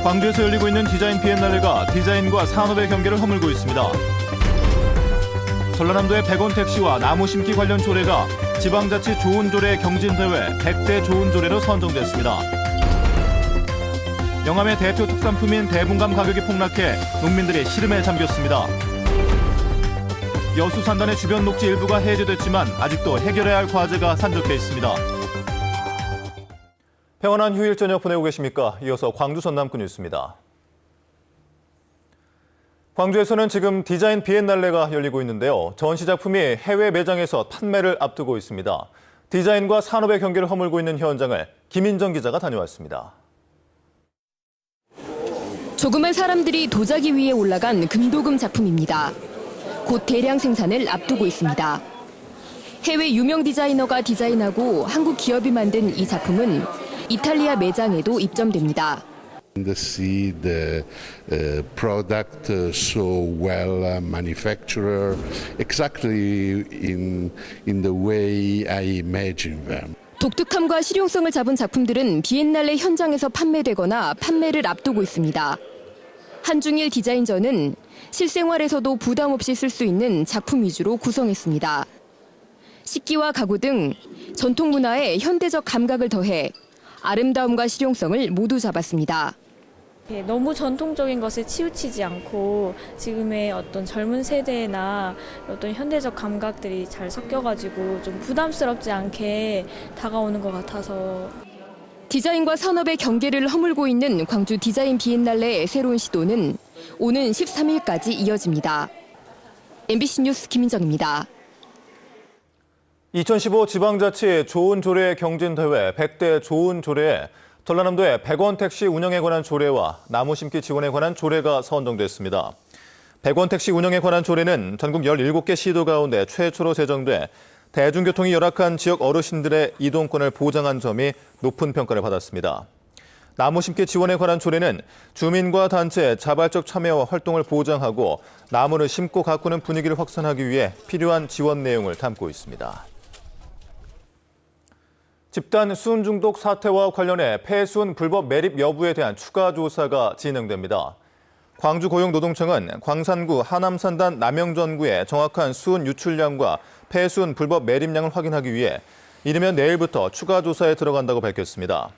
광주에서 열리고 있는 디자인 비엔날레가 디자인과 산업의 경계를 허물고 있습니다. 전라남도의 100원 택시와 나무 심기 관련 조례가 지방자치 좋은 조례 경진대회 100대 좋은 조례로 선정됐습니다. 영암의 대표 특산품인 대봉감 가격이 폭락해 농민들이 시름에 잠겼습니다. 여수 산단의 주변 녹지 일부가 해제됐지만 아직도 해결해야 할 과제가 산적해 있습니다. 평안한 휴일 저녁 보내고 계십니까? 이어서 광주 전남권 뉴스입니다. 광주에서는 지금 디자인 비엔날레가 열리고 있는데요. 전시 작품이 해외 매장에서 판매를 앞두고 있습니다. 디자인과 산업의 경계를 허물고 있는 현장을 김인정 기자가 다녀왔습니다. 조그만 사람들이 도자기 위에 올라간 금도금 작품입니다. 곧 대량 생산을 앞두고 있습니다. 해외 유명 디자이너가 디자인하고 한국 기업이 만든 이 작품은 이탈리아 매장에도 입점됩니다. To see the product so well manufactured exactly in the way I imagine them. 독특함과 실용성을 잡은 작품들은 비엔날레 현장에서 판매되거나 판매를 앞두고 있습니다. 한중일 디자인전은 실생활에서도 부담 없이 쓸 수 있는 작품 위주로 구성했습니다. 식기와 가구 등 전통 문화에 현대적 감각을 더해 아름다움과 실용성을 모두 잡았습니다. 너무 전통적인 것에 치우치지 않고 지금의 어떤 젊은 세대나 어떤 현대적 감각들이 잘 섞여가지고 좀 부담스럽지 않게 다가오는 것 같아서. 디자인과 산업의 경계를 허물고 있는 광주 디자인 비엔날레의 새로운 시도는 오는 13일까지 이어집니다. MBC 뉴스 김인정입니다. 2015 지방자치 좋은 조례 경진대회 100대 좋은 조례에 전라남도의 100원 택시 운영에 관한 조례와 나무 심기 지원에 관한 조례가 선정됐습니다. 100원 택시 운영에 관한 조례는 전국 17개 시도 가운데 최초로 제정돼 대중교통이 열악한 지역 어르신들의 이동권을 보장한 점이 높은 평가를 받았습니다. 나무 심기 지원에 관한 조례는 주민과 단체의 자발적 참여와 활동을 보장하고 나무를 심고 가꾸는 분위기를 확산하기 위해 필요한 지원 내용을 담고 있습니다. 집단 수은 중독 사태와 관련해 폐수은 불법 매립 여부에 대한 추가 조사가 진행됩니다. 광주고용노동청은 광산구 하남산단 남영전구의 정확한 수은 유출량과 폐수은 불법 매립량을 확인하기 위해 이르면 내일부터 추가 조사에 들어간다고 밝혔습니다.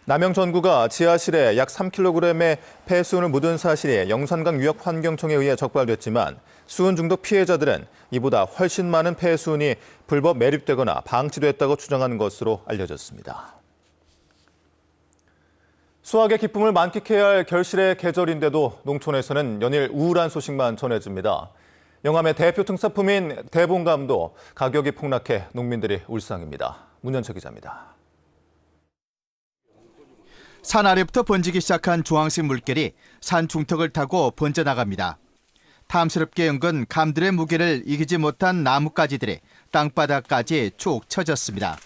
남영전구가 지하실에 약 3kg의 폐수은을 묻은 사실이 영산강 유역환경청에 의해 적발됐지만 수은 중독 피해자들은 이보다 훨씬 많은 폐수은이 불법 매립되거나 방치됐다고 주장하는 것으로 알려졌습니다. 수확의 기쁨을 만끽해야 할 결실의 계절인데도 농촌에서는 연일 우울한 소식만 전해집니다. 영암의 대표 특산품인 대봉감도 가격이 폭락해 농민들이 울상입니다. 문현철 기자입니다. 산 아래부터 번지기 시작한 주황색 물결이 산 중턱을 타고 번져나갑니다. 탐스럽게 연근 감들의 무게를 이기지 못한 나뭇가지들이 땅바닥까지 쭉 쳐졌습니다.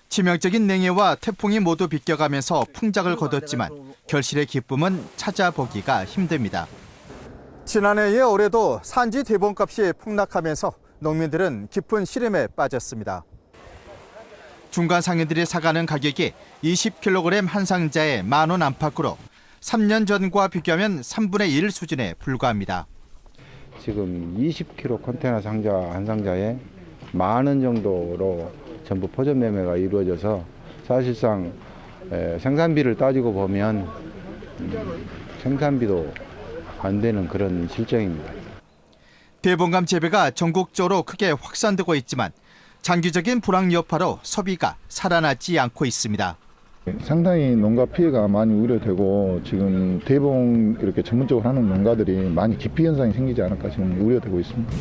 치명적인 냉해와 태풍이 모두 비껴가면서 풍작을 거뒀지만 결실의 기쁨은 찾아보기가 힘듭니다. 지난해에 올해도 산지 대봉값이 폭락하면서 농민들은 깊은 시름에 빠졌습니다. 중간 상인들이 사가는 가격이 20kg 한 상자에 10,000원 안팎으로 3년 전과 비교하면 3분의 1 수준에 불과합니다. 지금 20kg 컨테이너 상자 한 상자에 10,000원 정도로 전부 포점 매매가 이루어져서 사실상 생산비를 따지고 보면 생산비도 안 되는 그런 실정입니다. 대봉감 재배가 전국적으로 크게 확산되고 있지만 장기적인 불황 여파로 소비가 살아나지 않고 있습니다. 상당히 농가 피해가 많이 우려되고 지금 대봉 이렇게 전문적으로 하는 농가들이 많이 기피 현상이 생기지 않을까 지금 우려되고 있습니다.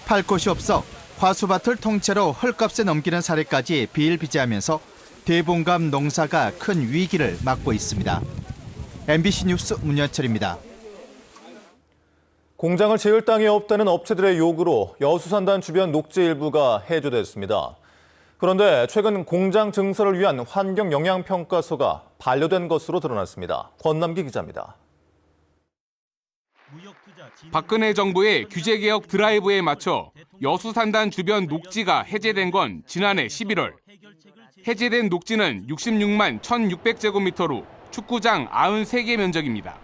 팔 곳이 없어 과수밭을 통째로 헐값에 넘기는 사례까지 비일비재하면서 대봉감 농사가 큰 위기를 맞고 있습니다. MBC 뉴스 문현철입니다. 공장을 지을 땅이 없다는 업체들의 요구로 여수산단 주변 녹지 일부가 해제됐습니다. 그런데 최근 공장 증설을 위한 환경영향평가서가 반려된 것으로 드러났습니다. 권남기 기자입니다. 박근혜 정부의 규제개혁 드라이브에 맞춰 여수산단 주변 녹지가 해제된 건 지난해 11월. 해제된 녹지는 66만 1,600제곱미터로 축구장 93개 면적입니다.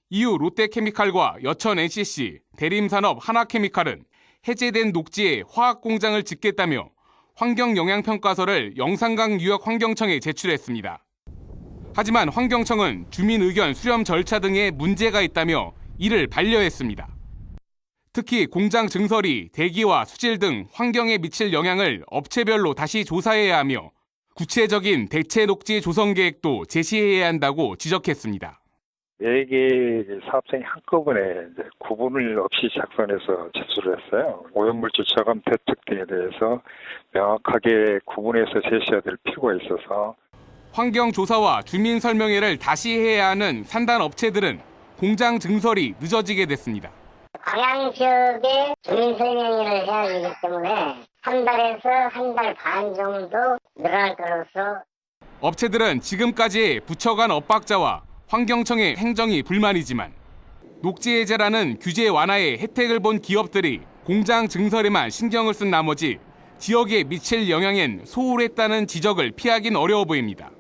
이후 롯데케미칼과 여천 NCC, 대림산업 하나케미칼은 해제된 녹지에 화학공장을 짓겠다며 환경영향평가서를 영산강 유역환경청에 제출했습니다. 하지만 환경청은 주민 의견 수렴 절차 등에 문제가 있다며 이를 반려했습니다. 특히 공장 증설이 대기와 수질 등 환경에 미칠 영향을 업체별로 다시 조사해야 하며 구체적인 대체 녹지 조성 계획도 제시해야 한다고 지적했습니다. 4개 사업장이 한꺼번에 구분을 없이 작성해서 제출을 했어요. 오염물질 저감 대책 등에 대해서 명확하게 구분해서 제시해야 될 필요가 있어서 환경조사와 주민설명회를 다시 해야 하는 산단 업체들은 공장 증설이 늦어지게 됐습니다. 광양 지역에 주민설명회를 해야 되기 때문에 한 달에서 한 달 반 정도 늘어날 것으로. 업체들은 지금까지 부처 간 엇박자와 환경청의 행정이 불만이지만 녹지 해제라는 규제 완화의 혜택을 본 기업들이 공장 증설에만 신경을 쓴 나머지 지역에 미칠 영향엔 소홀했다는 지적을 피하긴 어려워 보입니다.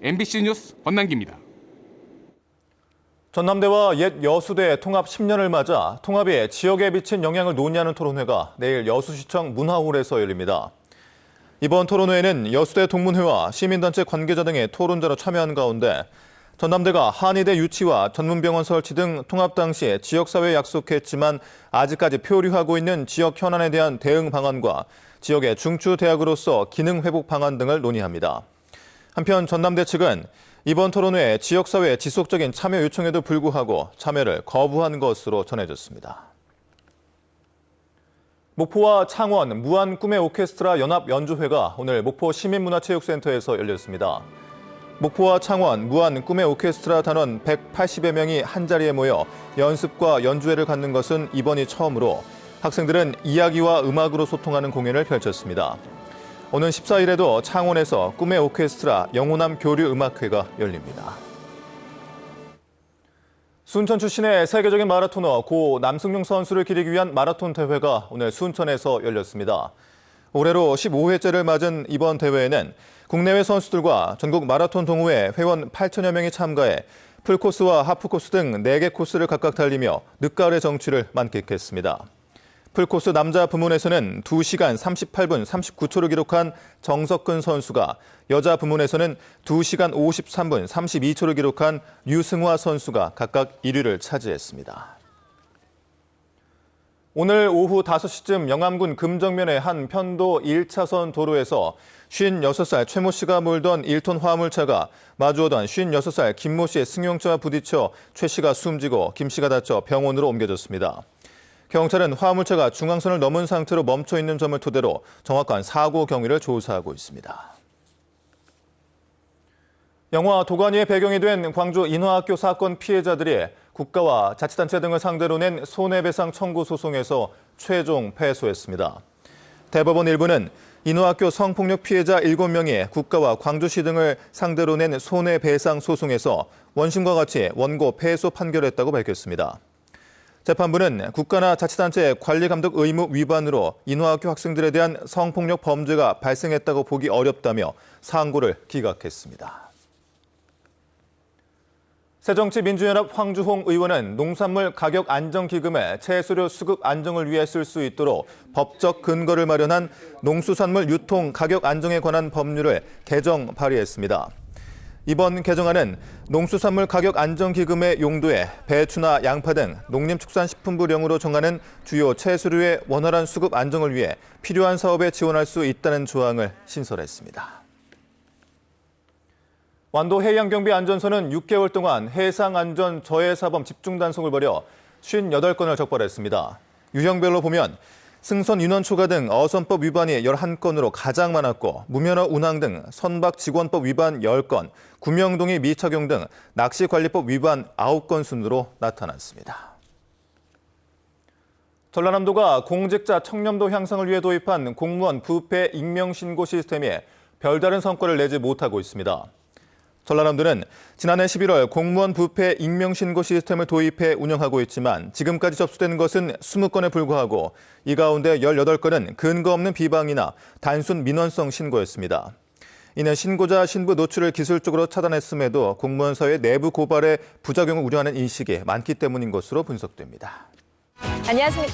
MBC 뉴스 권남기입니다. 전남대와 옛 여수대 통합 10년을 맞아 통합이 지역에 미친 영향을 논의하는 토론회가 내일 여수시청 문화홀에서 열립니다. 이번 토론회에는 여수대 동문회와 시민단체 관계자 등의 토론자로 참여한 가운데 전남대가 한의대 유치와 전문병원 설치 등 통합 당시 지역사회에 약속했지만 아직까지 표류하고 있는 지역 현안에 대한 대응 방안과 지역의 중추대학으로서 기능 회복 방안 등을 논의합니다. 한편 전남대 측은 이번 토론회에 지역사회의 지속적인 참여 요청에도 불구하고 참여를 거부한 것으로 전해졌습니다. 목포와 창원 무한 꿈의 오케스트라 연합 연주회가 오늘 목포 시민문화체육센터에서 열렸습니다. 목포와 창원 무한 꿈의 오케스트라 단원 180여 명이 한자리에 모여 연습과 연주회를 갖는 것은 이번이 처음으로 학생들은 이야기와 음악으로 소통하는 공연을 펼쳤습니다. 오는 14일에도 창원에서 꿈의 오케스트라 영호남 교류음악회가 열립니다. 순천 출신의 세계적인 마라토너 고 남승용 선수를 기리기 위한 마라톤 대회가 오늘 순천에서 열렸습니다. 올해로 15회째를 맞은 이번 대회에는 국내외 선수들과 전국 마라톤 동호회 회원 8천여 명이 참가해 풀코스와 하프코스 등 4개 코스를 각각 달리며 늦가을의 정취를 만끽했습니다. 풀코스 남자 부문에서는 2시간 38분 39초를 기록한 정석근 선수가, 여자 부문에서는 2시간 53분 32초를 기록한 류승화 선수가 각각 1위를 차지했습니다. 오늘 오후 5시쯤 영암군 금정면의 한 편도 1차선 도로에서 56살 최모 씨가 몰던 1톤 화물차가 마주오던 56살 김모 씨의 승용차와 부딪혀 최 씨가 숨지고 김 씨가 다쳐 병원으로 옮겨졌습니다. 경찰은 화물차가 중앙선을 넘은 상태로 멈춰 있는 점을 토대로 정확한 사고 경위를 조사하고 있습니다. 영화 도가니의 배경이 된 광주 인화학교 사건 피해자들이 국가와 자치단체 등을 상대로 낸 손해배상 청구 소송에서 최종 패소했습니다. 대법원 1부는 인화학교 성폭력 피해자 7명이 국가와 광주시 등을 상대로 낸 손해배상 소송에서 원심과 같이 원고 패소 판결했다고 밝혔습니다. 재판부는 국가나 자치단체의 관리감독 의무 위반으로 인화학교 학생들에 대한 성폭력 범죄가 발생했다고 보기 어렵다며 상고를 기각했습니다. 새정치민주연합 황주홍 의원은 농산물 가격 안정기금에 채소료 수급 안정을 위해 쓸 수 있도록 법적 근거를 마련한 농수산물 유통 가격 안정에 관한 법률을 개정 발의했습니다. 이번 개정안은 농수산물 가격 안정기금의 용도에 배추나 양파 등 농림축산식품부령으로 정하는 주요 채소류의 원활한 수급 안정을 위해 필요한 사업에 지원할 수 있다는 조항을 신설했습니다. 완도 해양경비안전소는 6개월 동안 해상안전 저해사범 집중단속을 벌여 58건을 적발했습니다. 유형별로 보면 승선 인원 초과 등 어선법 위반이 11건으로 가장 많았고 무면허 운항 등 선박직원법 위반 10건, 구명동의 미착용 등 낚시관리법 위반 9건 순으로 나타났습니다. 전라남도가 공직자 청렴도 향상을 위해 도입한 공무원 부패 익명신고 시스템이 별다른 성과를 내지 못하고 있습니다. 전라남도는 지난해 11월 공무원 부패 익명신고 시스템을 도입해 운영하고 있지만 지금까지 접수된 것은 20건에 불과하고 이 가운데 18건은 근거 없는 비방이나 단순 민원성 신고였습니다. 이는 신고자 신부 노출을 기술적으로 차단했음에도 공무원 사회 내부 고발의 부작용을 우려하는 인식이 많기 때문인 것으로 분석됩니다. 안녕하십니까.